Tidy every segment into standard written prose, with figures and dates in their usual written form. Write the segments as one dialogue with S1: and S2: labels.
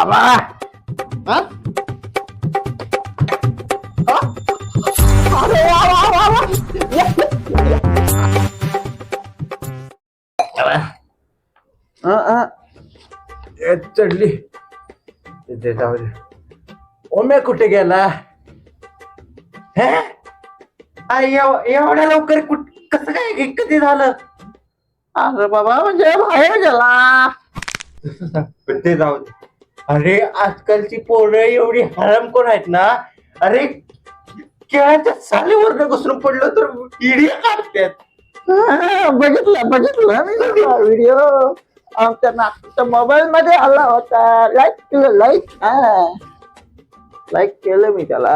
S1: आबा हा? हा? अरे वा, वा, वा, वा. या, या. चढली तिथे जाऊ दे. ओम्या कुठे गेला? हे एवढ्या लवकर कसं काय कधी झालं? अरे बाबा म्हणजे बाहेर गेला. ते जाऊ दे. अरे आजकालची पोरं एवढी हराम कोण आहेत ना. अरे केळाच्या सालीवर घुसून पडलं तर इडी काढतात. बघितलं मी व्हिडिओ आमच्या नागपूरच्या मोबाईल मध्ये आला होता. लाईक केलं मी त्याला.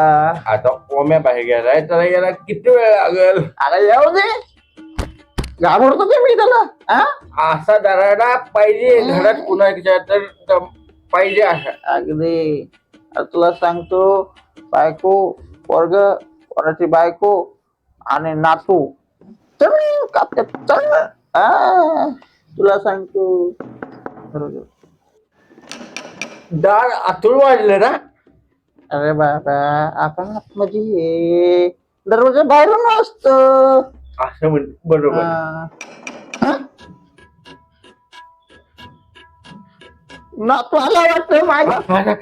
S1: आता ओम्या बाहेर गेलाय त्याला याला किती वेळ लागेल? अरे येऊ दे. घाबरतो की मी त्याला. असा दराडा पाहिजे घरात कुणाच्या तर पाहिजे असा. अगदी तुला सांगतो बायको वर्ग कोणाची बायको आणि नातू चल कापतात चल. तुला सांगतो बरोबर डाळ आतूळ वाढले ना. अरे बाबा आपण आतमध्ये ये दरवाजा बाहेरून असतो असं म्हण. बरोबर नातू आला वाटतं माझ्या.